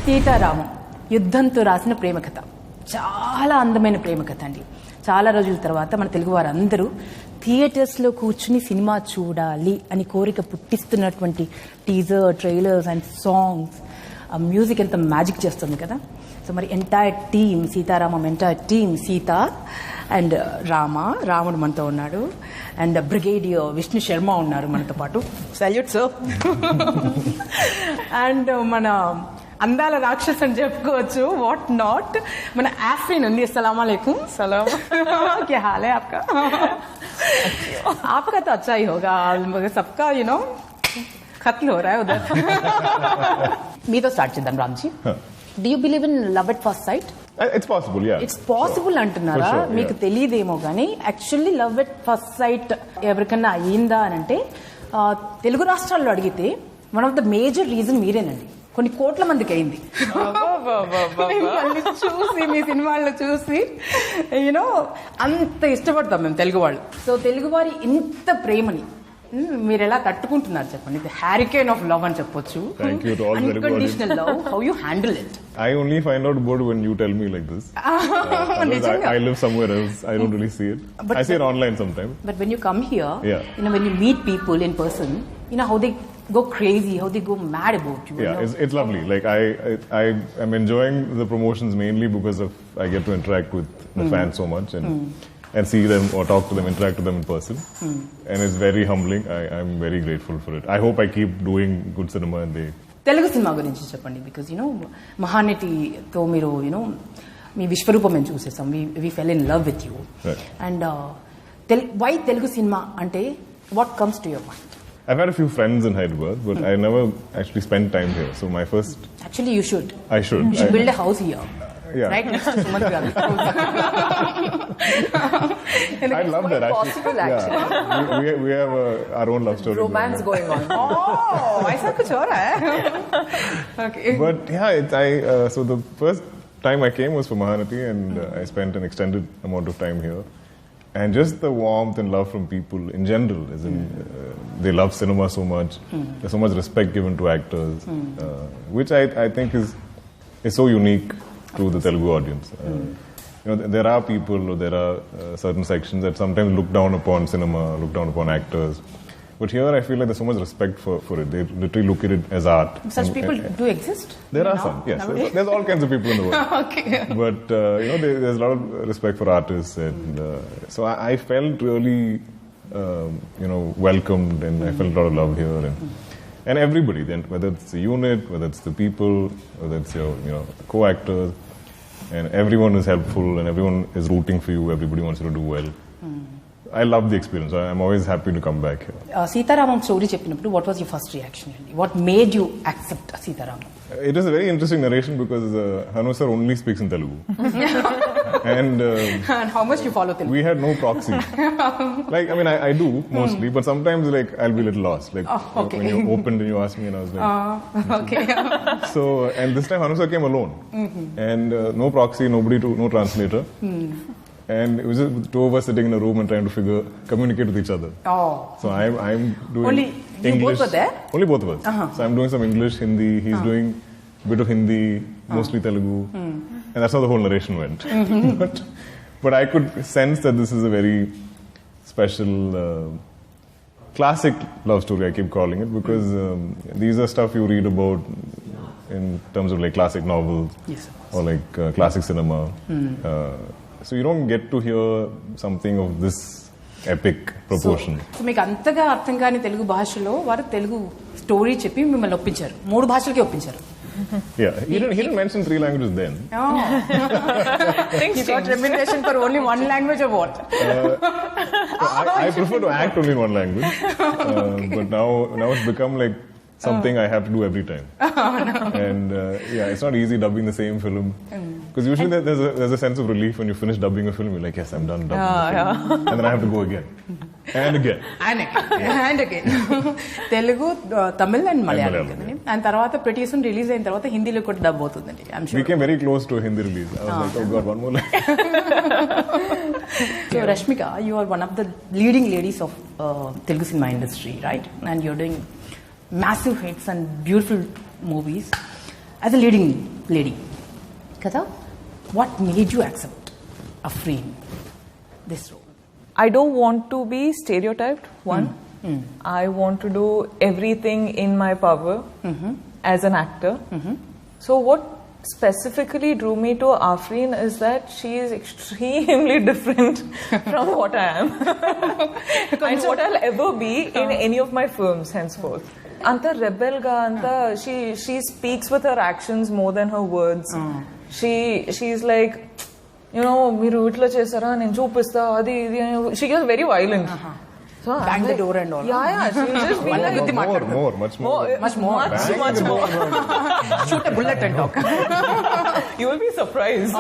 సీతారామం యుద్ధంతో రాసిన ప్రేమ కథ. చాలా అందమైన ప్రేమ కథ అండి. చాలా రోజుల తర్వాత మన తెలుగు వారందరూ థియేటర్స్లో కూర్చుని సినిమా చూడాలి అని కోరిక పుట్టిస్తున్నటువంటి టీజర్, ట్రైలర్స్ అండ్ సాంగ్స్, ఆ మ్యూజిక్ ఎంత మ్యాజిక్ చేస్తుంది కదా. సో మరి entire team, Sita Ramam entire team, Sita and రాముడు మనతో ఉన్నాడు, అండ్ బ్రిగేడియర్ విష్ణు శర్మ ఉన్నారు మనతో పాటు. Salute sir. అండ్ మన అందాల రాక్షస్ అని చెప్పుకోవచ్చు, వాట్ నాట్, మన ఆఫ్రీన్ ఉంది. अस्सलाम वालेकुम. सलाम. क्या हाल है आपका? आपका तो अच्छा ही होगा, मगर सबका खत्ल हो रहा है उधर. మీతో స్టార్ట్ చేద్దాం Ramji. Do you believe in love at first sight? It's possible, yeah. It's possible అంటున్నారా? Sure, మీకు తెలియదేమో కానీ actually love at first sight ఎవరికన్నా అయ్యిందా అని అంటే తెలుగు రాష్ట్రాల్లో అడిగితే one of the major reason మీరేనండి. కొన్ని కోట్ల మందికి అయింది. చూసి మీ సినిమాల్లో చూసి అంత ఇష్టపడతాం మేము తెలుగు వాళ్ళు. సో తెలుగు వారి ఇంత ప్రేమని మీరు ఎలా తట్టుకుంటున్నారు చెప్పండి. ఇది హ్యారికేన్ ఆఫ్ లవ్ అని చెప్పొచ్చు. Unconditional love, how you handle it? I only find out about it when you tell me like this. I live somewhere else. I don't really see it. I see it online sometimes. But when you come here, when you meet people in person, how they go crazy, how they go mad about you. Yeah, it's lovely. Like I am enjoying the promotions mainly because of I get to interact with the fans so much and see them or talk to them, interact with them in person. And it's very humbling. I'm very grateful for it. I hope I keep doing good cinema and they. Telugu cinema గురించి చెప్పండి. Because మహానటితో మీరు మీ విశ్వరూపం మేము చూసేసాం. We fell in love with you. And why Telugu cinema అంటే what comes to your mind? I've had a few friends in Hyderabad, but I never actually spent time here. So my first. Actually, you should. I should. You should build a house here. Yeah. Right next to Sumant Garu. I love that. Possible, actually. Yeah. We have our own love story. Romance going on. Oh, ऐसा कुछ हो रहा है. Okay. But yeah, so the first time I came was for Mahanati, and I spent an extended amount of time here. And just the warmth and love from people in general, as in they love cinema so much. There's so much respect given to actors, which I think is so unique to the Telugu audience. There are people, or there are certain sections that sometimes look down upon cinema, look down upon actors. But here I feel like there's so much respect for it. They literally look at it as art. Such people do exist? There are some, yes. There's all kinds of people in the world. Okay. But, there's a lot of respect for artists. And so I felt really, welcomed, and I felt a lot of love here. And everybody, then, whether it's the unit, whether it's the people, whether it's your co-actors, and everyone is helpful and everyone is rooting for you. Everybody wants you to do well. I love the experience. I'm always happy to come back here. Seetaharamam story cheppinappudu, what was your first reaction? What made you accept Seetaharamam? It is a very interesting narration because Hanu sir only speaks in Telugu. And how much you follow Telugu? We had no proxy. I do mostly, but sometimes I'll be a little lost. Okay. When you opened and you asked me, and I was like, okay. So, and this time Hanu sir came alone, and no proxy, no translator. And it was just two of us sitting in a room and trying to communicate with each other. Oh. So I'm doing only English. You both were there? Only both of us. So I'm doing some English, Hindi. He's doing a bit of Hindi, mostly Telugu. And that's how the whole narration went. But I could sense that this is a very special, classic love story, I keep calling it, because these are stuff you read about in terms of classic novels. Yes, or classic cinema. So you don't get to hear something of this epic proportion. So మీకు అంతగా అర్థం కాని తెలుగు భాషలో వారు Telugu story చెప్పి మిమ్మల్ని ఒప్పించారు. 3 భాషలకే ఒప్పించారు. Yeah, he didn't mention 3 languages then. Oh. You got remuneration for only 1 language or what? I prefer to act only in 1 language. But now it's become something I have to do every time. And it's not easy dubbing the same film. Because usually there's a sense of relief when you finish dubbing a film. You're like, yes, I'm done dubbing the film. And then I have to go again. And again. And again. Telugu, Tamil and Malayalam. And తర్వాత pretty soon release అయిన తర్వాత హిందీలో కూడా dub అవుతుందండి. I'm sure. We came very close to a Hindi release. I was like, oh God, one more line. So Rasmika, you are one of the leading ladies of Telugu cinema industry, right? And you're doing massive hits and beautiful movies. As a leading lady కదా, what made you accept Afreen this role? I don't want to be stereotyped, one. I want to do everything in my power as an actor. So what specifically drew me to Afreen is that she is extremely different from what I am and what I'll ever be in any of my films henceforth. Anta rebel ga, anta she speaks with her actions more than her words. She's like, you know, మీరు ఇట్లా చేస్తారా, నేను చూపిస్తా, అది ఇది. She gets very violent. So Bang the door and all. Yeah, she'll just be like, much more. Shoot a bullet and talk. You will be surprised.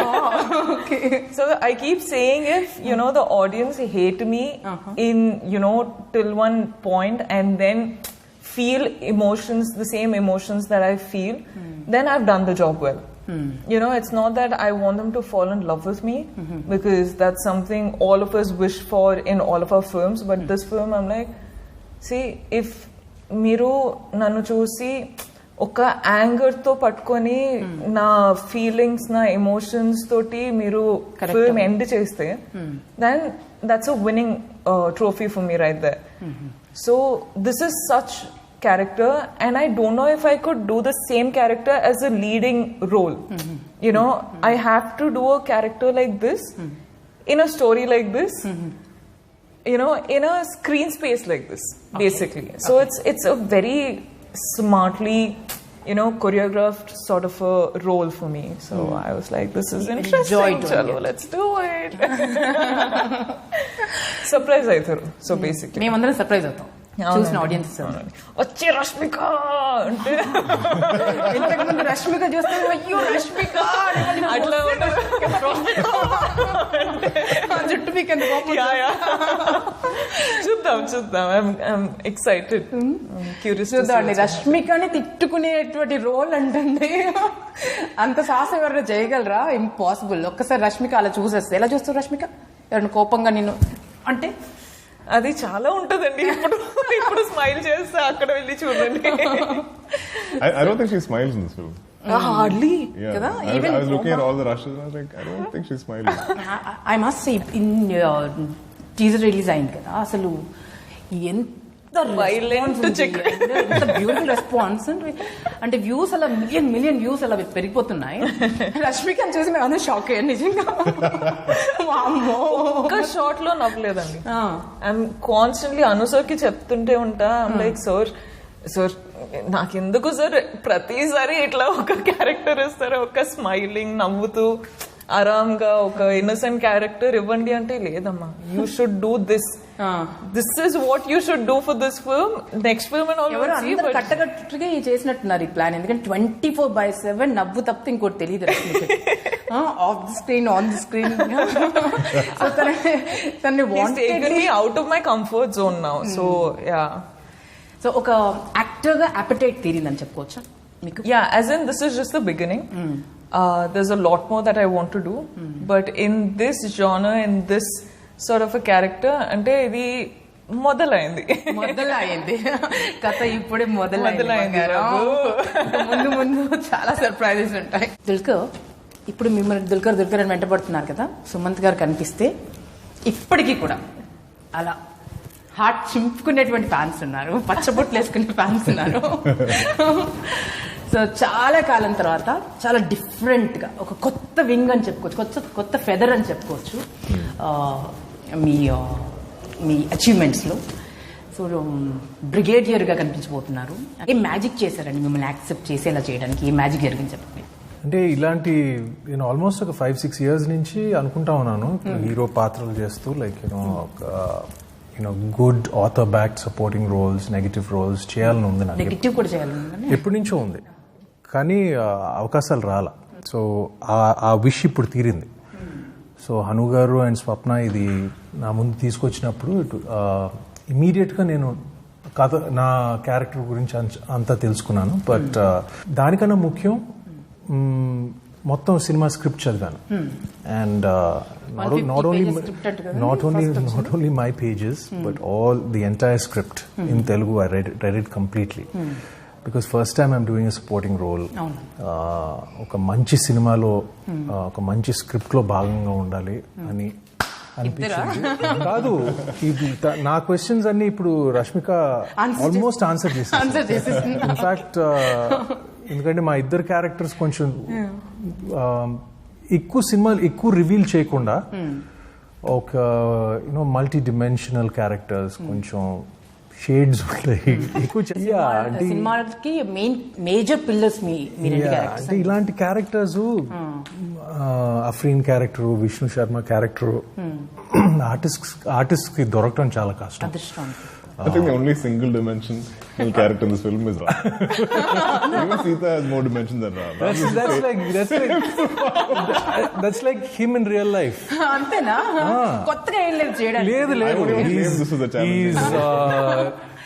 Okay. So I keep saying, if you know the audience hate me in, you know, till one point and then feel emotions, the same emotions that I feel, then I've done the job well. You know, it's not that I want them to fall in love with me, because that's something all of us wish for in all of our films. But this film, I'm like, see, if మీరు నన్ను చూసి ఒక యాంగర్తో పట్టుకొని నా feelings, నా emotions తోటి మీరు film end చేస్తే, then that's a winning trophy for me right there. So this is such character, and I don't know if I could do the same character as a leading role. You know, I have to do a character like this in a story like this, you know, in a screen space like this, basically. So it's a very smartly, you know, choreographed sort of a role for me. So I was like, this is interesting. Chalo, let's do it. Surprise aitharu. So basically మేమందరం surprise అవుతాం చూసిన audience. వచ్చి రష్మిక అంటే ఇంతకుముందు రష్మిక చూస్తే అయ్యో రష్మిక అట్లా జుట్టు మీకు ఎంత కోపం. చూద్దాం. I'm excited, curious. చూద్దామండి, రష్మికని తిట్టుకునేటువంటి రోల్ అంటే అంత సాహసం ఎవరైనా చేయగలరా? ఇంపాసిబుల్. ఒక్కసారి రష్మిక అలా చూసేస్తే ఎలా చూస్తారు రష్మిక? ఎవరైనా కోపంగా నిన్ను అంటే అది చాలా ఉంటదండి. ఇప్పుడు స్మైల్ చేస్తే అక్కడ వెళ్ళి చూడండి. I don't think she smiles in this film. Hardly. Yeah. Kada? I was looking at all the rushes and I was like, I don't think she's smiling. I must say, in teaser release అయింది కదా, అసలు ఎంత beautiful response అంటే views అలా million views అలా పెరిగిపోతున్నాయి. రష్మికని చూసి మేము అందరూ షాక్ అయ్యాను నిజంగా. ఒక్క షాట్ లో నవ్వలేదండి. ఐఎమ్ కాన్స్టెంట్లీ అనుసర్కి చెప్తుంటే ఉంటా, లైక్ సార్ నాకెందుకు సార్ ప్రతిసారి ఇట్లా ఒక క్యారెక్టర్ ఇస్తారు, ఒక స్మైలింగ్ నవ్వుతూ ఆరాంగా ఒక ఇన్నోసెంట్ క్యారెక్టర్ ఇవ్వండి అంటే, లేదమ్మా, you should do this, this is what you should do for this film, next film and all. కట్టకట్టుగా చేసినట్టున్నారు ఈ ప్లాన్. ఎందుకంటే 24/7 నవ్వు తప్పితే ఇంకోటి తెలియదు. Off the screen, on the screen. Out of my comfort zone now. So yeah, so ఒక actor గా అపెటైట్ తీరిందని చెప్పుకోవచ్చా మీకు? Yeah, as in this is just the beginning. There's a lot more that I want to do, but in this genre, in this sort of a character, అంటే ఇది మొదలైంది కథ, ఇప్పుడే మొదలైంది. ముందు చాలా సర్ప్రైజెస్ ఉంటాయి. దుల్కర్ ఇప్పుడు మిమ్మల్ని దుల్కర్ అని వెంటబడుతున్నారు కదా, సుమంత్ గారు కనిపిస్తే ఇప్పటికీ కూడా అలా హార్ట్ చింపుకునేటువంటి ఫ్యాన్స్ ఉన్నారు, పచ్చబొట్లు వేసుకునే ఫ్యాన్స్ ఉన్నారు. సో చాలా కాలం తర్వాత చాలా డిఫరెంట్గా ఒక కొత్త వింగ్ అని చెప్పుకోవచ్చు, కొత్త ఫెదర్ అని చెప్పుకోవచ్చు మీ అచీవ్మెంట్స్లో. సో బ్రిగేడియర్గా కనిపించబోతున్నారు. ఏం మ్యాజిక్ చేశారండి మిమ్మల్ని యాక్సెప్ట్ చేసేలా చేయడానికి? ఏ మ్యాజిక్ జరిగింది చెప్పండి. అంటే ఇలాంటి నేను ఆల్మోస్ట్ ఒక 5-6 years నుంచి అనుకుంటా ఉన్నాను, హీరో పాత్రలు చేస్తూ, like good author backed supporting roles, negative roles చేయాలని ఉంది నాకు. నెగటివ్ కూడా చేయాలని ఎప్పటి నుంచో ఉంది, కానీ అవకాశాలు రాలా. సో ఆ విష్ ఇప్పుడు తీరింది. సో హను గారు అండ్ స్వప్న ఇది నా ముందు తీసుకొచ్చినప్పుడు ఇమీడియట్గా నేను కథ, నా క్యారెక్టర్ గురించి అంతా తెలుసుకున్నాను. బట్ దానికన్నా ముఖ్యం మొత్తం సినిమా స్క్రిప్ట్ చదివాను. And not only my pages, but all the entire script in Telugu, I read it completely. Because first time I'm doing a supporting role. ఒక మంచి సినిమాలో ఒక మంచి స్క్రిప్ట్లో భాగంగా ఉండాలి అని అనిపించింది. కాదు, నా క్వశ్చన్స్ అన్ని ఇప్పుడు రష్మిక ఆల్మోస్ట్ ఆన్సర్ చేసింది. ఇన్ఫాక్ట్ ఎందుకంటే మా ఇద్దరు క్యారెక్టర్స్ కొంచెం ఎక్కువ సినిమాలు ఎక్కువ రివీల్ చేయకుండా ఒక మల్టీ డిమెన్షనల్ క్యారెక్టర్స్, కొంచెం షేడ్స్ ఉంటాయి ఎక్కువ. సినిమాకి మేజర్ పిల్లర్స్ అంటే ఇలాంటి characters Afreen character, Vishnu Sharma character artist కి దొరకడం చాలా కష్టం. I think the only single dimensional character in this film is Ram. Even Seeta has more dimensions than Ram. That's like him in real life. అంతేనా? కొత్తగా ఏం లేదు చేయడానికి. లేదు.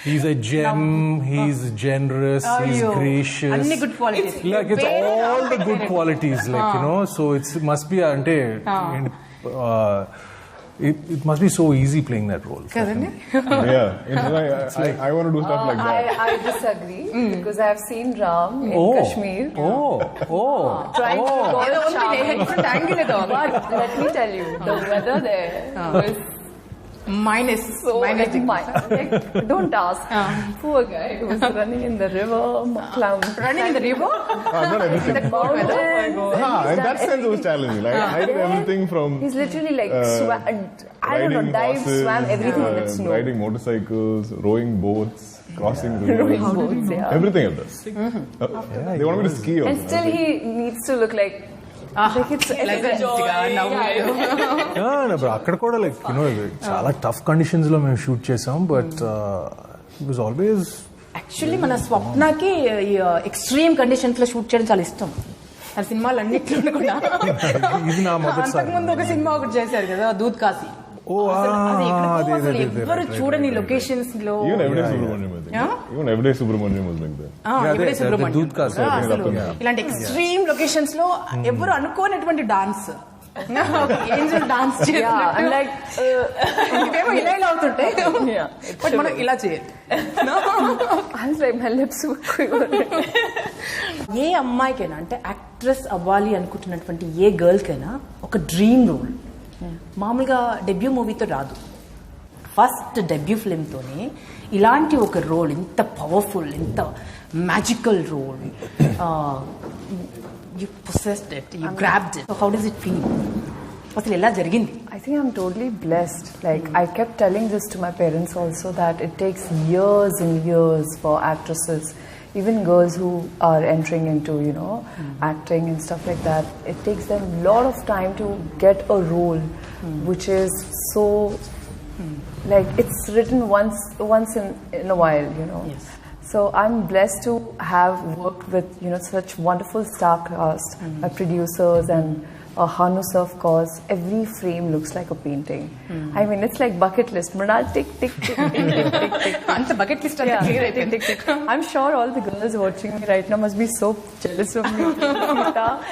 He's a gem, he's generous, he's gracious. Anni good qualities. Like it's all the good qualities, like, so it must be ante it must be so easy playing that role. I want to do stuff like that. I disagree because I have seen Ram in Kashmir. Trying to go different angle at all. But let me tell you, the weather there was minus. Don't ask. Poor guy who was running in the river, running in the river. Not everything. In the mountains. In that sense, it was challenging. Like I did everything from. He's literally like dive, swam, everything in that snow. Riding motorcycles, rowing boats, crossing rivers. Rowing boats, yeah. Everything I've done. They want me to ski also. And still he needs to look like. అక్కడ కూడా like చాలా tough conditions లో మేము shoot చేసాం, but it was always. Actually మన స్వప్నకి extreme conditions లో shoot చేయడం చాలా ఇష్టం. ఆ సినిమాలు అన్నిట్లో కూడా. ఇది నా మొదటిసారి. అంతకుముందు ఒక సినిమా ఒకటి చేశారు కదా, దూద్ కాశీ. ఎవరు చూడని లొకేషన్స్ లో. Even Everyday Subramanyam was like that. దూద్ కాశీ. ఇలాంటి ఎక్స్ట్రీమ్ లొకేషన్స్ లో ఎవరు అనుకోనటువంటి డాన్స్, ఏంజల్ డాన్స్ ఇవేమో ఇలా ఇలా అవుతుంటాయి, బట్ మనం ఇలా చేయాలి. ఏ అమ్మాయికైనా అంటే యాక్ట్రెస్ అవ్వాలి అనుకుంటున్నటువంటి ఏ గర్ల్ కైనా ఒక డ్రీమ్ రోల్ మామూలుగా డెబ్యూ మూవీతో రాదు. ఫస్ట్ డెబ్యూ ఫిల్మ్తోనే ఇలాంటి ఒక రోల్, ఇంత పవర్ఫుల్, ఇంత magical role, you possessed it, you grabbed it. So how does it feel? అసలు ఎలా జరిగింది? I think I'm totally blessed. Like I kept telling this to my parents also, that it takes years and years for actresses, even girls who are entering into acting and stuff like that. It takes them a lot of time to get a role which is so like it's written once in a while, Yes. So I'm blessed to have worked with such wonderful star cast, my producers, and Hanu sir, of course. Every frame looks like a painting. I mean, it's like bucket list. Mridal, tick, tick, tick, tick, tick, tick, tick. And the bucket list clear, tick, tick, tick. I'm sure all the girls watching me right now must be so jealous of me.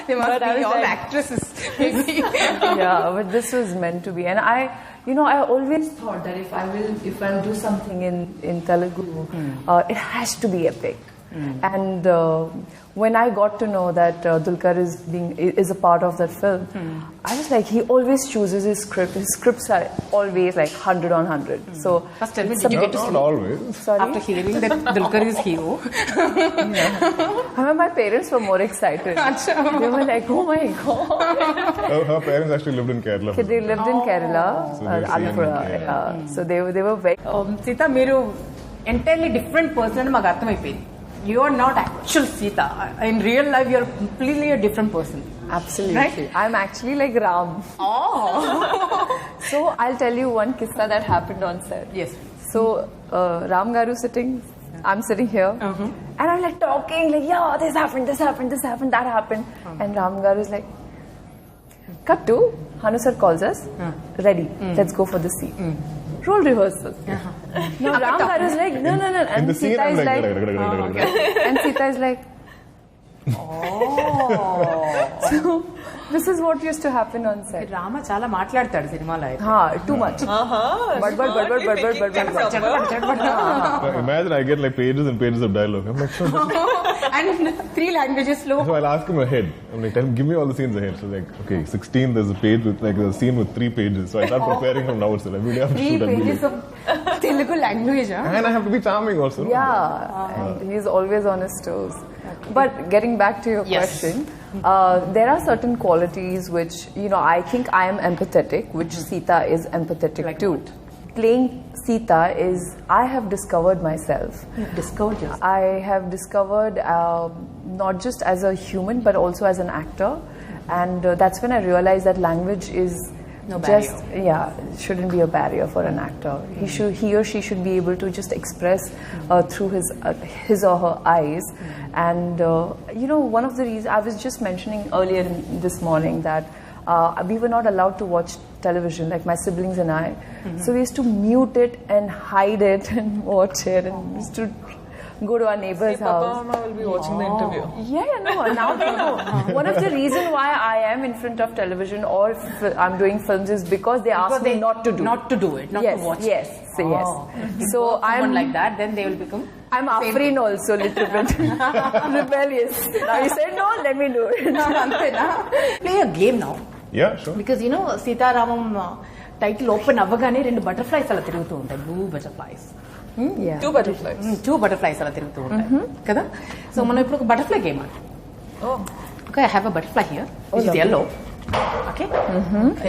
They must be all actresses. Yeah, but this was meant to be. And I always thought that if I'll do something in Telugu, it has to be epic. And when I got to know that Dulqer is a part of that film, I was like, he always chooses his script. His scripts are always like 100 on 100. So first tell me, did you get to see? Not always. Sorry? After hearing that Dulqer is hero. I mean, my parents were more excited. They were like, oh my God. Her parents actually lived in Kerala. They lived in Kerala, Alapura. So they were very... Seeta, మీరు entirely different person అని మాకు అర్థమైపోయింది. You are not actual Seeta. In real life, you are completely a different person. Absolutely. Right? I'm actually like Ram. Oh. So I'll tell you one kissa that happened on set. Yes. So Ram Garu sitting, I'm sitting here, and I'm like talking like, yeah, this happened, that happened, and Ram Garu is like, cut to Hanu sir calls us, ready, let's go for the scene. Role rehearsal. Now Ram Garu is like, no, and Seeta is like, and Seeta is like, oh. So This is what used to happen on set. Rama చాలా మాట్లాడతాడు సినిమాలో అయితే. Too much. But. Imagine I get like pages and pages of dialogue. I'm like, sure. And 3 languages లో. So I'll ask him ahead. I'm like, give me all the scenes ahead. So like, okay, 16, there's a page with like a scene with 3 pages. So I start preparing from now itself. Every day I have to 3 shoot every pages day. of Telugu language. And I have to be charming also. Yeah, and he's always on his toes. But getting back to your Yes. question, there are certain qualities which, I think I am empathetic, which Seeta is empathetic Like too. what? Playing Seeta is, I have discovered myself. You've discovered yourself. I have discovered not just as a human but also as an actor, and that's when I realized that language is No just barrier. shouldn't be a barrier for an actor. He or she should be able to just express through his or her eyes. And one of the reasons I was just mentioning earlier this morning that we were not allowed to watch television, like my siblings and I. So we used to mute it and hide it and watch it, and we used to go to our neighbor's Papa house. Mama will be watching the interview. No. Now they know. One of the reasons why I am in front of television or I'm doing films is because they ask me not to do. Not to do it, not Yes, to watch yes, it. so yes. So I'm someone like that, then they will become. I'm Afreen also a little bit rebellious. Now you said no, let me do it. అంతేనా? Play a game now. Yeah, sure. Because Sita Ramam title open అవ్వగానే 2 butterflies అలా తిరుగుతూ ఉంటాయి. Blue butterflies. Yeah. 2 butterflies. 2 butterflies అలా తిరుగుతూ ఉంటాయి కదా. So మనం ఇప్పుడు ఒక బటర్ఫ్లై గేమ్ ఆడతాం. Oh. Okay, I have a butterfly here, which is yellow. Okay?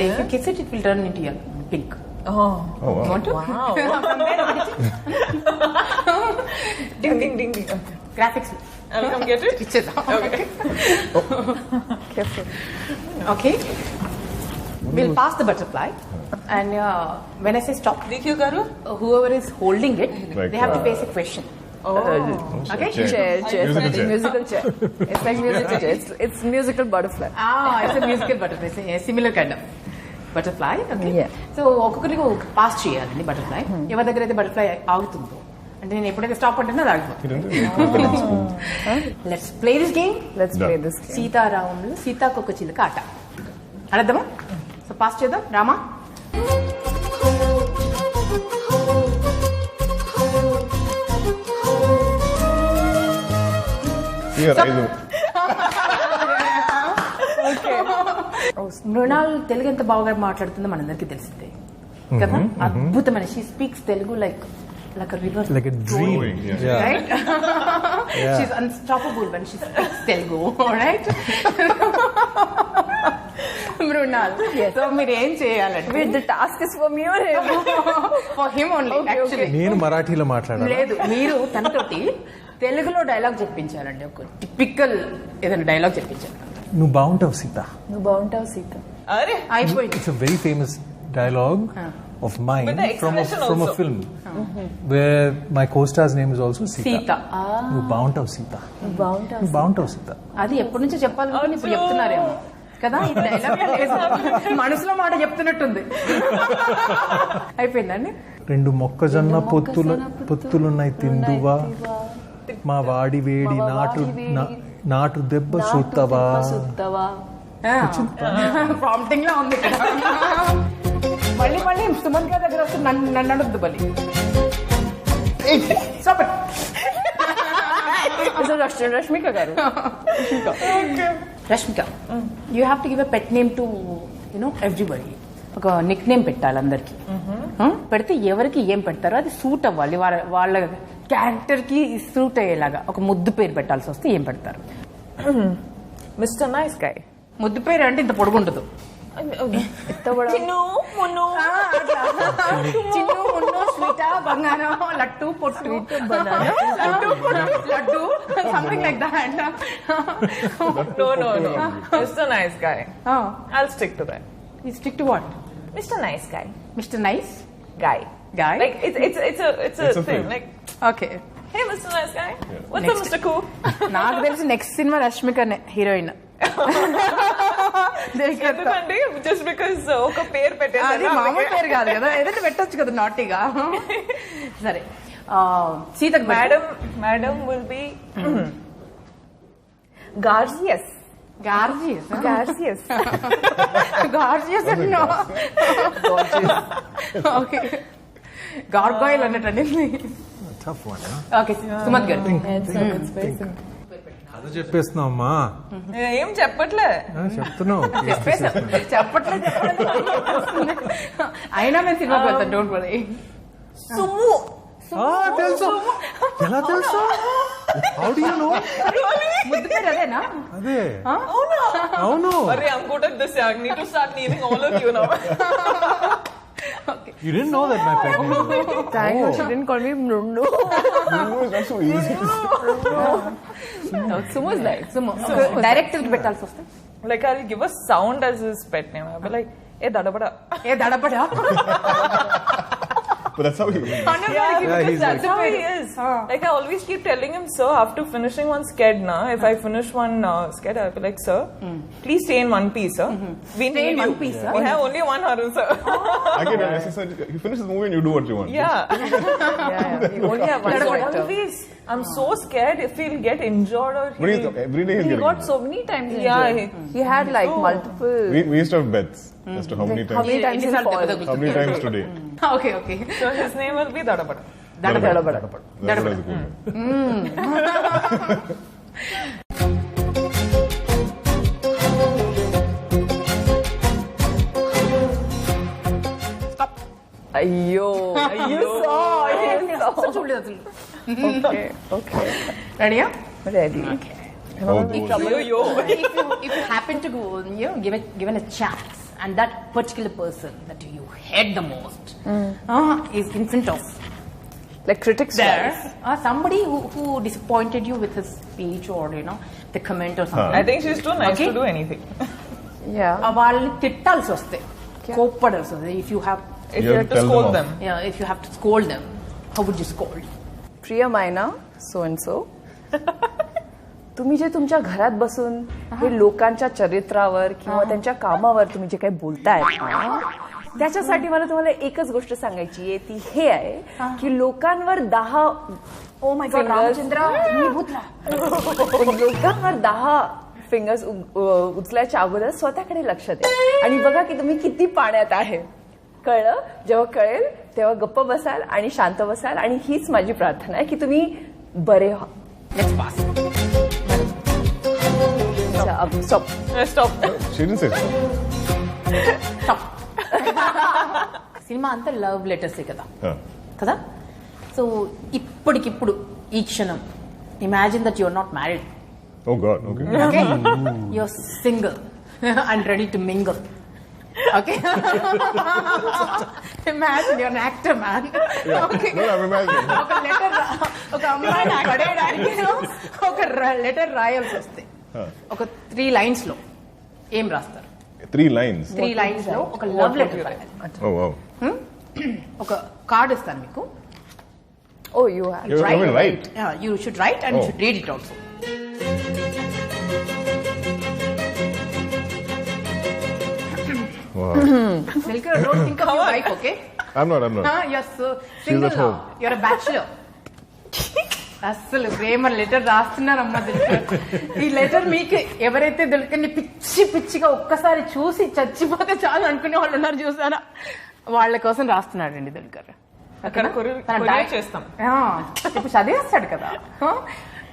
If you kiss it, it will turn into yellow, pink. Oh. Oh, wow. You want to? Wow. From there, Ding, ding, ding, ding. Okay. graphics. I'll come get it. ఇచ్చేద్దాం. Okay. Careful. Okay? We'll pass the butterfly. And when I say stop, DQ Garu? whoever is holding it, Like, they have to face a question. Oh. Okay? Chair. Musical chair. Musical chair. It's like musical chair. It's musical butterfly. It's a musical butterfly. It's a similar kind of butterfly. Okay? Yeah. So, ఒక్కొక్కరికి pass చేయాలండి butterfly. ఎవరి దగ్గర అయితే butterfly ఆగుతుందో అంటే నేను ఎప్పుడైతే stop అంటేనే అది ఆగిపోతుంది. Let's play this game. Let's play this game. సీతారాములు సీతాకొక చిలుక ఆట ఆడద్దామా? సో పాస్ చేద్దాం. Rama Here, I do. Mrunal Telugu ఎంత బాగా మాట్లాడుతుందో మనందరికీ తెలిసిందే కదా. అద్భుతమైన she speaks Telugu like a river, Like a dream. Flowing, yeah. right? She's unstoppable when she speaks Telugu, right? Mrunal, so మీరు ఏం చేయాలంటే Wait, the task is for me or him? for him only actually. నేను మరాఠీలో మాట్లాడాలి. లేదు, మీరు తనతోటి తెలుగులో dialogue చెప్పించాలండి. ఒక typical ఏదైనా డైలాగ్ చెప్పించాలి. నువ్వు బాగుంటావు సీత. నువ్వు బాగుంటావు సీత. Are అయిపోయింది. It's a very famous dialogue of mine But the from expression a also. film where my co-star's name is also Seeta. Sita. నువ్వు బాగుంటావు సీత. నువ్వు బాగుంటావు. నువ్వు బాగుంటావు సీత. అది ఎప్పటి నుంచో చెప్పాలనుకుని ఇప్పుడు చెప్తున్నారేమో కదా. ఈ డైలాగ్ మనసులో మాట చెప్తున్నట్టుంది. అయిపోయిందండి. 2 మొక్కజొన్న పొత్తులున్నాయి తిందువా, మా వాడి వేడి నాటు దెబ్బ సూత్తవా. ప్రాంప్టింగ్ లా ఉంది ఇక్కడ. మళ్ళీ సుమంత్ గారి దగ్గర వస్తే నన్ను అడద్దు బలి. రష్మిక గారు. Rashmika, you have to give a pet name to everybody. ఒక నిక్ నేమ్ పెట్టాలి అందరికి. పెడితే ఎవరికి ఏం పెడతారో అది సూట్ అవ్వాలి, వాళ్ళ క్యారెక్టర్ కి సూట్ అయ్యేలాగా. ఒక ముద్దు పేరు పెట్టాల్సి వస్తే ఏం పెడతారు? Mr. Nice Guy. ముద్దు పేరు అంటే ఇంత పొడుగుండదు. Chinu, Munu. చిన్ను, మున్ను, స్వీట, బంగారం, లట్టు, పొట్టు, laddu, something like that. No. Mr. Nice Guy. I'll stick to that. You stick to what? Mr. Nice Guy. Mr. Nice Guy. Guy? Like it's a It's a thing. thing. Like, Okay. hey, Mr. Nice Guy. What's Next. up, Mr. Cool? నాకు తెలిసి next cinema రష్మికనే heroine. ఎందుకంటే just because ఒక పేరు అది పెట్టేసారు. మామూలు పేరు కాదు కదా, ఏదైనా పెట్టొచ్చు కదా నాటిగా. సరే, సీతకు Madam will be Garcias. Garcious. Garcious. Garcious and no. Okay. Gargoyle అన్నట్టు. Tough one. Okay, సుమత్ గారు. It's very simple. కథ చెప్పేస్తున్నావు అమ్మా. ఏం చెప్పట్లే. చెప్తున్నావు. చెప్పట్లేదు. అయినా మేము సినిమాకి వెళ్తాం, డోంట్ వరీ. సుమ్ము. తెలుసు. ఎలా తెలుసు? How do you know? ముద్దు పేరు అదేనా? అదే. అవును. Arey, I'm good at this. I need to start naming all of you now. Okay. You didn't know that my pet name. Thank God she didn't call me Mrundu. No, it's not so easy. Sumo is nice. Sumo. Director కి పెట్టాల్సి వస్తే Like, I'll give a sound as his pet name. I'll be like, hey, dadabada. ఏ దడపడా. But that's how he is. He's That's how he is. Like, I always keep telling him, sir, after finishing one sked, if I finish one sked, I'll be like, sir, please stay in one piece, sir. We Stay in need one you. piece, sir? We have only one Harun, sir. I can said, you finish the movie and you do what you want. Yeah. We only have one director. Always. I'm so scared if he'll get injured or But every day he's He getting got injured. so many times Yeah, injured. He had like multiple. We used to have bets as to how many How times. many times he'll fall? How many times today? Okay okay. So his name will be Dadabada. Dadabada. That's what I was good. Ayyo. You saw. You saw. చూడలేదు అసలు. Okay. రెడీయా? Ready. Oh, If you happen to go, given a chance, and that particular person that you hate the most is in front of Like critics. there, somebody who disappointed you with his speech or the comment or something. I think she's too nice Okay. to do anything. Yeah. వాళ్ళని తిట్టాల్సి వస్తే, కోప్పడాల్సి వస్తే, if you have If you have to tell them scold off. them. if you have to scold them, how would you scold? प्रियमायना so and so. तुम्ही जे तुमच्या घरात बसून हे लोकांच्या चरित्रावर किंवा त्यांच्या कामावर तुम्ही जे काही बोलताय त्याच्यासाठी मला तुम्हाला एकच गोष्ट सांगायची आहे, ती हे आहे की लोकांवर 10 Oh my God, रामचंद्र, मी भूतला. लोकांवर 10 फिंगर्स उचलायच्या अगोदर स्वतःकडे लक्ष द्या आणि बघा की तुम्ही किती पाण्यात आहे. कळलं? जेव्हा कळेल तेव्हा गप्प बसाल आणि शांत बसाल आणि हीच माझी प्रार्थना आहे की तुम्ही बरे व्हा. Let's pass. Stop. Stop. She didn't say so. Cinema అంతా లవ్ లెటర్సే కదా Huh. కదా. సో ఇప్పటికిప్పుడు ఈ క్షణం imagine that your not married. Oh God, okay. Okay? You're single and ready to mingle. Okay? Imagine you're an actor, man. Yeah. Okay. No, I'm imagining. ఒక letter ఒక అమ్మాయిని పడేయడానికి ఒక లెటర్ రాయాల్సి వస్తే ఒక 3 lines లో ఏం రాస్తారు? 3 lines. 3 lines లో ఒక లవ్ లెటర్ రాయాలి. Oh wow. ఒక కార్డ్ ఇస్తాను మీకు. Oh, you have. You will write. Yeah, you should write and you should read it also. Wow. Silker, don't think of your wife, okay? I'm not. You're so She's single at now. home. You're a bachelor. అస్సలు ప్రేమ letter రాస్తున్నారమ్మా Dulquer. ఈ letter మీకు ఎవరైతే దుల్కర్ని పిచ్చి పిచ్చిగా ఒక్కసారి చూసి చచ్చిపోతే చాలు అనుకునే వాళ్ళు ఉన్నారు చూసారా, వాళ్ళ కోసం రాస్తున్నాడండి దుల్కర్. అక్కడ కొరియర్ చేస్తాం. ఇప్పుడు చదివేస్తాడు కదా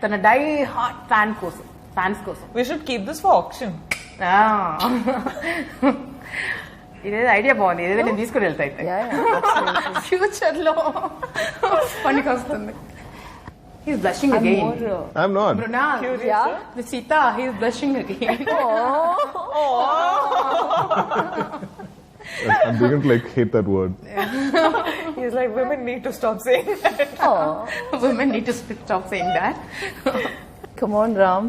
తన డై హార్ట్ ఫ్యాన్స్ కోసం. We should keep this for auction. ఇదేదో ఐడియా బాగుంది, ఏదైనా నేను తీసుకుని వెళ్తా అయితే ఫ్యూచర్ లో పనికి వస్తుంది. He's blushing again. I'm not. Brunal, Yeah? with Sita, he's blushing again. I'm beginning to hate that word. He's like, women need to stop saying that. Women need to stop saying that. Come on, Ram.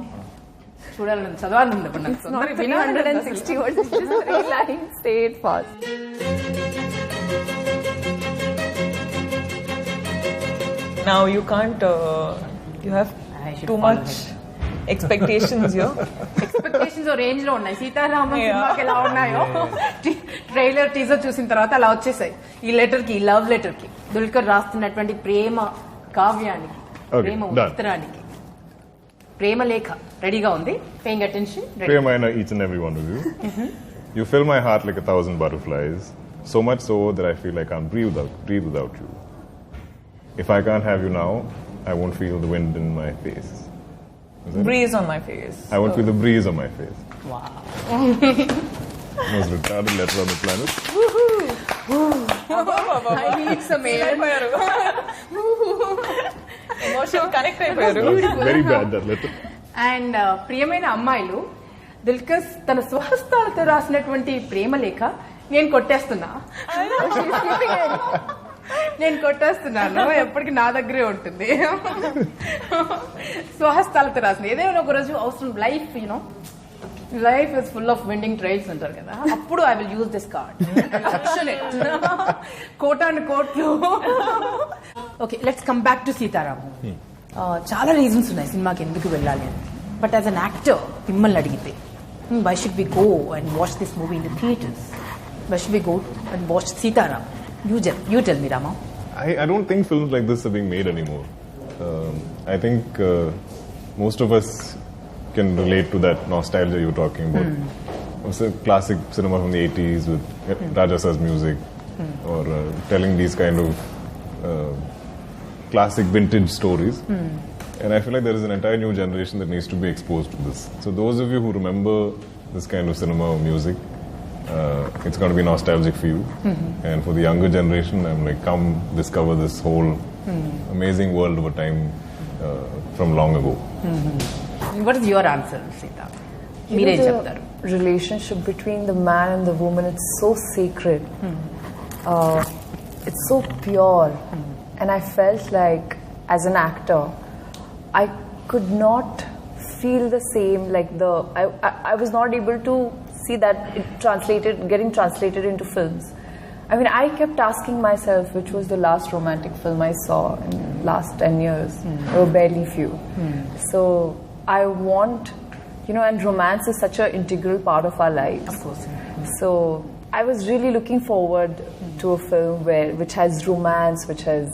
చూడాలని చదవాలని ఉంది ఇప్పుడు నాకు. Not 360 words. It's just 3 lines. Say it fast. Now you can't. You have I should too follow much expectations here. Expectations range లో ఉన్నాయి. సీతారామం సినిమాకి ఎలా ఉన్నాయో ట్రైలర్ టీజర్ చూసిన తర్వాత అలా వచ్చేసాయి. ఈ లెటర్ కి, ఈ లవ్ లెటర్ కి, దుల్కర్ రాస్తున్నటువంటి ప్రేమ కావ్యానికి, Okay, ప్రేమ done. ఉత్తరానికి ప్రేమలేఖ రెడీగా ఉంది. Paying attention. Priyamaina, each and every one of you. You fill my heart like 1,000 butterflies, so much so that I feel I can't breathe without you. If I can't have you now, I won't feel the wind in my face. Breeze on my face. I won't feel the breeze on my face. Wow. Most retarded letter on the planet. I need some air. Emotion connect అయిపోయారు. Very bad, that letter. And ప్రియమైన అమ్మాయిలు, దిల్కస్ తన స్వహస్తాలతో రాసినటువంటి ప్రేమలేఖ నేను కొట్టేస్తున్నాను. ఎప్పటికీ నా దగ్గరే ఉంటుంది. స్వహస్తాలతో రాసిన ఏదైనా ఒక రోజు అవసరం. Life is full of winding trails అంటారు కదా, అప్పుడు I will use this card. కోటాను కోట్లు. Okay, let's come back to Sita Ramam. చాలా రీజన్స్ ఉన్నాయి సినిమాకి ఎందుకు వెళ్ళాలి అని. బట్ యాజ్ అన్ యాక్టర్ మిమ్మల్ని అడిగితే, why should we go and watch this movie in the theatres? Why should we go and watch Seetaharam? You tell me, Rama. I don't think films like this are being made anymore. I think most of us can relate to that nostalgia you were talking about. It's a classic cinema from the 80s with Raja Sir's music, or telling these kind of classic vintage stories. And I feel like there is an entire new generation that needs to be exposed to this. So those of you who remember this kind of cinema or music, it's going to be nostalgic for you. And for the younger generation, I'm like, come discover this whole amazing world of a time from long ago. What is your answer, Sita? Meere cheptaru. Relationship between the man and the woman, it's so sacred. It's so pure. And I felt like, as an actor, I could not feel the same, like I was not able to see that getting translated into films. I mean, I kept asking myself, which was the last romantic film I saw in the last 10 years? There were barely few. So I want, and romance is such an integral part of our lives. Of course. So I was really looking forward to a film which has romance, which has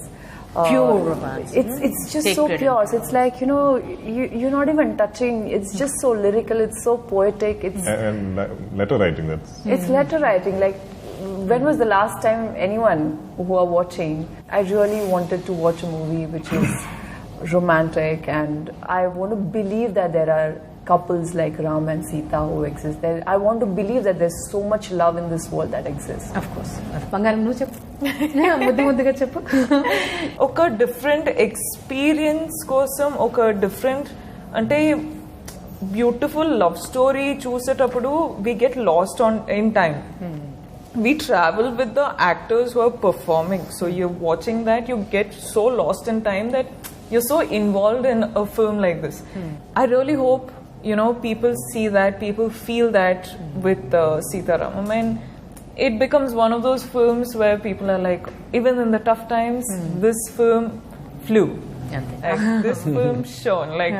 pure romance. It's just so pure. So it's like, you're not even touching. It's just so lyrical. It's so poetic. And letter writing, it's letter writing. Like, when was the last time anyone who are watching, I really wanted to watch a movie which is romantic, and I want to believe that there are couples like Ram and Sita who exist there. I want to believe that there's so much love in this world that exists. Of course. Bangaram, nu cheppu. Muddiga cheppu. ఒక different experience కోసం, ఒక different అంటే beautiful love story చూసేటప్పుడు we get lost in time. We travel with the actors who are performing. So you're watching that, you get so lost in time that you're so involved in a film like this. I really hope, people see that, people feel that with Seetaharamam, and it becomes one of those films where people are like, even in the tough times, this film flew. Like, this film shone. Like,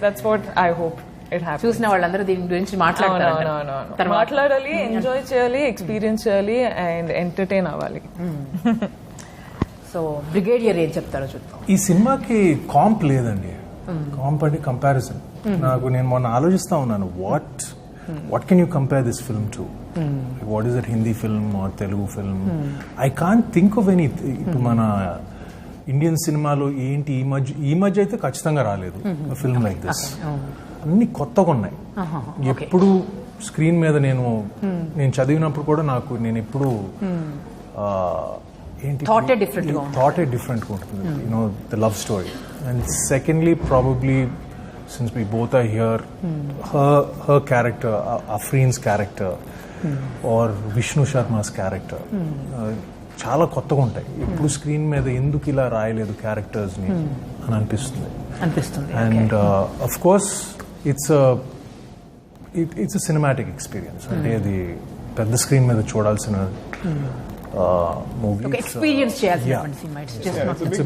that's what I hope it happens. చూసిన వాళ్ళందరూ దీని గురించి మాట్లాడతారు. మాట్లాడాలి, enjoy చేయాలి, experience చేయాలి, and entertain అవ్వాలి. So brigadier ఏం చెప్తారో చూద్దాం. ఈ సినిమాకి కాంప్ లేదండి. కాంప్ అంటే కంపారిజన్. నేను మొన్న ఆలోచిస్తా ఉన్నాను, what can you compare this film to? What is that, Hindi film or Telugu film? I can't think of any. ఇప్పుడు మన ఇండియన్ సినిమాలో ఏంటి ఈ మధ్య అయితే ఖచ్చితంగా రాలేదు ఫిల్మ్ లైక్ దిస్. అన్ని కొత్తగా ఉన్నాయి. ఎప్పుడు స్క్రీన్ మీద నేను చదివినప్పుడు కూడా నేను ఎప్పుడు థాటే డిఫరెంట్ ఉంటుంది, the love story. And secondly, probably since we both are here, her character, Afreen's character, or Vishnu Sharma's character, చాలా కొత్తగా ఉంటాయి. ఇప్పుడు స్క్రీన్ మీద ఎందుకు ఇలా రాయలేదు క్యారెక్టర్స్ ని అని అనిపిస్తుంది. And of course it's cinematic experience. అంటే అది పెద్ద స్క్రీన్ మీద చూడాల్సిన movie. Experience చేయాల్సిన cinema. It's just not a big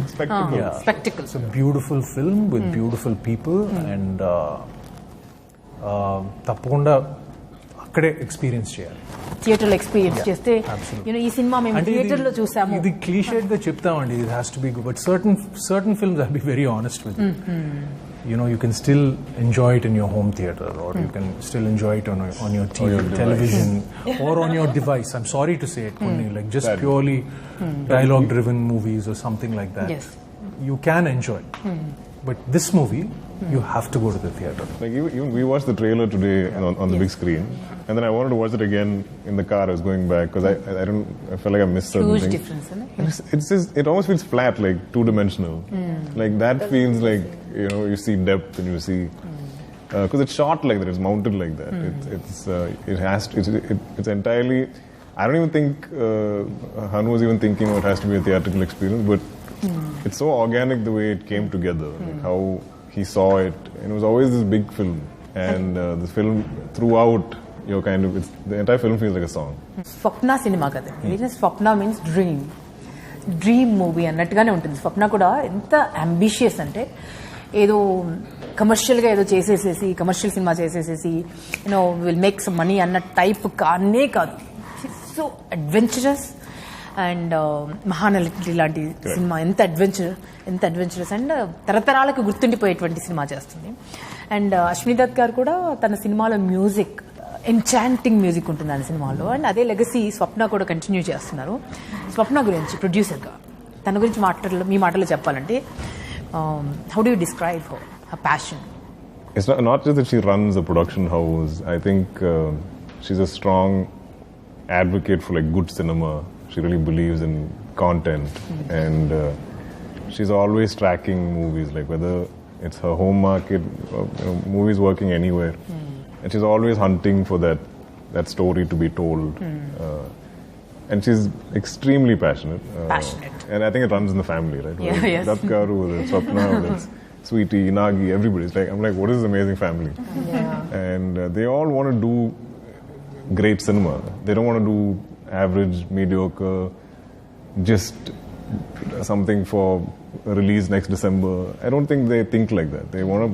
spectacle. It's a beautiful film with beautiful people, and తప్పకుండా అక్కడే ఎక్స్పీరియన్స్ చేయాలి. థియేటర్ లో ఎక్స్పీరియన్స్ చేస్తే, ఈ సినిమా మేము థియేటర్ లో చూసాము. ఇది క్లీషేడ్ గా చెప్తామండి, it has to be good, but certain films, I'll be very honest with you. you can still enjoy it in your home theater, or you can still enjoy it on your TV, television, or on your device. I'm sorry to say it, like just purely dialogue-driven movies or something like that. Yes. You can enjoy. But this movie, you have to go to the theater. Like even we watched the trailer today on the big screen, and then I wanted to watch it again in the car. I was going back because I felt like I missed certain Huge things. difference, isn't it? It's just, it almost feels flat, like two-dimensional. Like that feels like you see depth and you see because it's shot like that, it's mounted like that. It's entirely. I don't even think Hanu was even thinking it has to be a theatrical experience, but it's so organic the way it came together, like how he saw it, and it was always this big film, and the film throughout, the entire film feels like a song. Swapna cinema కదండి. స్వప్న means dream movie అన్నట్టుగానే ఉంటుంది. స్వప్న కూడా ఎంత ambitious అంటే ఏదో కమర్షియల్గా ఏదో చేసేసేసి కమర్షియల్ సినిమా చేసేసేసి విల్ మేక్ సమ్ మనీ అన్న టైప్ కానే కాదు. సో అడ్వెంచరస్ అండ్ మహానటి లాంటి సినిమా ఎంత అడ్వెంచరస్ అండ్ తరతరాలకు గుర్తుండిపోయేటువంటి సినిమా చేస్తుంది. అండ్ అశ్విని దత్ గారు కూడా తన సినిమాలో మ్యూజిక్ ఎన్చాంటింగ్ మ్యూజిక్ ఉంటుంది ఆ సినిమాలో, అండ్ అదే లెగసీ స్వప్న కూడా కంటిన్యూ చేస్తున్నారు. స్వప్న గురించి ప్రొడ్యూసర్గా తన గురించి మీ మాటలో చెప్పాలంటే how do you describe her passion? It's not just that she runs a production house. I think she's a strong advocate for like good cinema. She really believes in content, and she's always tracking movies, like whether it's her home market, movies working anywhere, and she's always hunting for that story to be told. And she's extremely passionate. And I think it runs in the family, right? Yes. Dutt Garu, Swapna, Sweetie, Nagi, everybody's like, I'm like, what is this amazing family? And they all want to do great cinema. They don't want to do average, mediocre, just something for release next December. I don't think they think like that. They want to,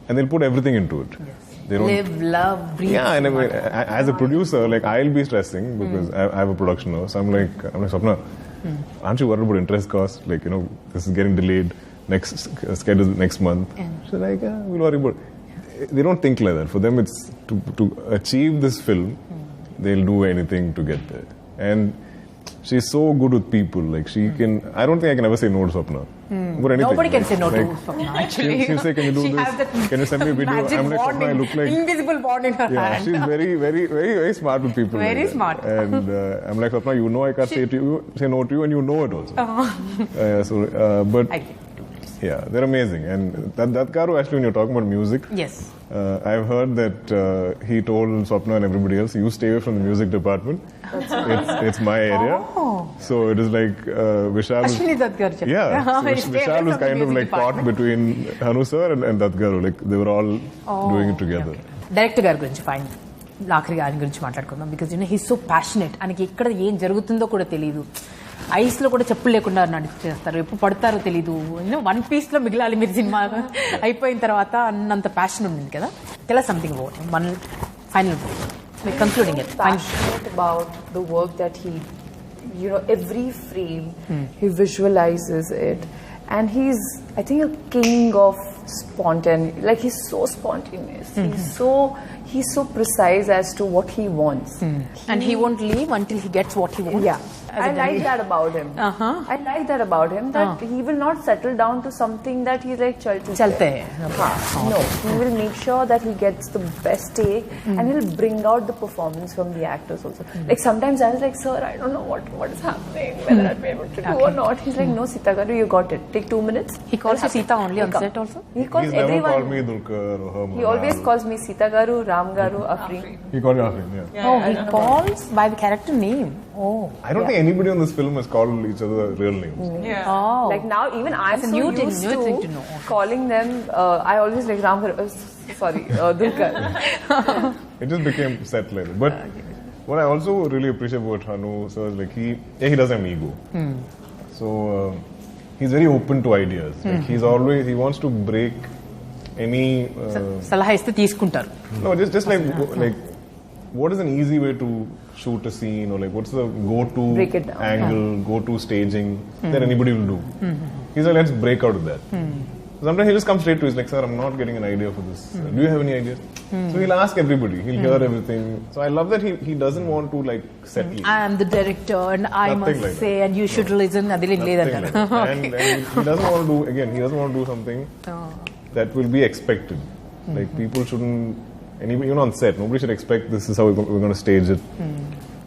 and they'll put everything into it. They don't Live, love, breathe. Yeah, and I mean, as a producer, like I'll be stressing because I have a production now. So I'm like, Swapna, aren't you worried about interest costs? Like, this is getting delayed. Next schedule next month. She's like, we'll worry about it. They don't think like that. For them, it's to achieve this film, they'll do anything to get there. And she's so good with people. Like she can. I don't think I can ever say no to Swapna. But anything. Nobody can say no to Swapna. Actually, she'll say, "Can you do she this? has that Can you send me a video?" magic I'm like, bond Swapna, I look like invisible bond in her hand. she's very, very, very, very smart with people. Very like smart. And I'm like, Swapna, I can't say no to you, and you know it also. But. Yeah, they're amazing. And that Garu, actually, when you're talking about music, yes, I've heard that he told Swapna and everybody else, you stay away from the music department. It's my area. So it is like Vishal. Ashwini Dutt Garu. Yeah, so Vishal was kind of like caught between Hanu sir and Dutt Garu. Like they were all doing it together. Director గారి గురించి fine ఆఖరిగా ఆయన గురించి మాట్లాడుకుందాం. Because he's so passionate. ఆయనకి ఎక్కడ ఏం జరుగుతుందో కూడా తెలియదు. ఐస్లో కూడా చెప్పులు లేకుండా నడిచేస్తారు. ఎప్పుడు పడతారో తెలీదు. వన్ పీస్లో మిగిలాలి మీరు సినిమా అయిపోయిన తర్వాత అన్నంత ప్యాషన్ ఉంది కదా. Tell us something about him. One final concluding it. Passionate about the work that he, every frame he visualizes it, and he's, I think, a king of spontaneity. Like he's so spontaneous. He's so precise as to what he wants. And he won't leave until he gets what he wants. Yeah. I like that about him. I like that about him, that he will not settle down to something that he's like, Chalte. No, he will make sure that he gets the best take, and he'll bring out the performance from the actors also. Like sometimes I was like, sir, I don't know what is happening, whether I'll be able to do or not. He's like, no, Sita Garu, you got it. Take 2 minutes. He calls you Sita only on set also? He calls He's everyone. never called me dulqer or her. He always calls me Sita Garu, Ram Garu, Afri. He called me Afrin, yeah. He calls by the character name. I don't think anybody on this film has called each other real names. Like now, even I'm That's a so new used thing to know. calling them. I always like Ram Garu. Dulqer. It just became set like that. But what I also really appreciate about Hanu sir is like he doesn't have ego. So he's very open to ideas. Like he wants to break any. సలహా ఇస్తే తీసుకుంటారు. No, just like what is an easy way to shoot a scene, or like what's the go-to angle, go-to staging that anybody will do. He's like, let's break out of that. Sometimes he'll just come straight to us like, sir, I'm not getting an idea for this. Do you have any ideas? So he'll ask everybody. He'll hear everything. So I love that he doesn't want to like settle. I am the director and I Nothing must like say and you should listen. Nothing like that. And he doesn't want to do, again, he doesn't want to do something that will be expected. Like people shouldn't, even on set, nobody should expect this is how we're going to stage it.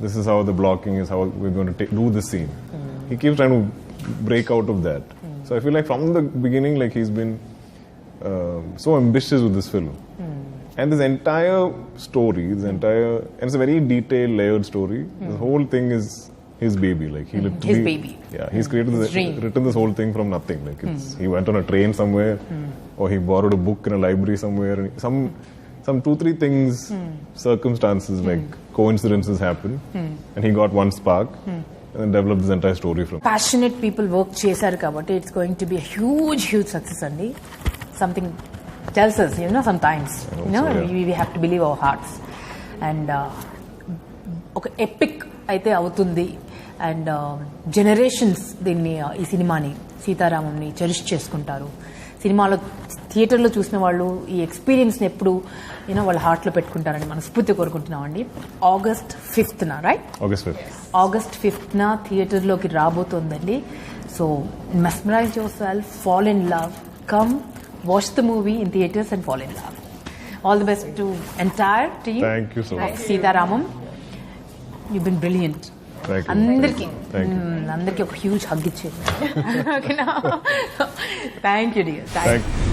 This is how the blocking is, how we're going to do this scene. He keeps trying to break out of that. So I feel like from the beginning, like he's been so ambitious with this film. And this entire story, and it's a very detailed, layered story. The whole thing is his baby. Like he literally, his baby. Yeah, he's created, dream. written this whole thing from nothing. Like he went on a train somewhere, or he borrowed a book in a library somewhere. And some 2-3 things, circumstances, like coincidences happen, and he got one spark. And then develop this entire story from. Passionate people work చేశారు కాబట్టి it's going to be a huge success అండి. Something tells us, sometimes, we have to believe our hearts. And ఒక epic అయితే అవుతుంది. And generations దీన్ని ఈ సినిమాని సీతారామంని cherish చేసుకుంటారు. సినిమాలో థియేటర్లో చూసిన వాళ్ళు ఈ ఎక్స్పీరియన్స్ని ఎప్పుడు వాళ్ళ హార్ట్లో పెట్టుకుంటారని మనస్ఫూర్తి కోరుకుంటున్నామండి. August 5th, right? August 5th థియేటర్లోకి రాబోతోందండి. So mesmerize yourself, fall in love, come watch the movie in theaters and fall in love. All the best to entire team. Thank you so much. Seetaharamam, you've been brilliant. అందరికి ఒక huge hug ఇచ్చేది. ఓకేనా? Thank you dear. Thank you.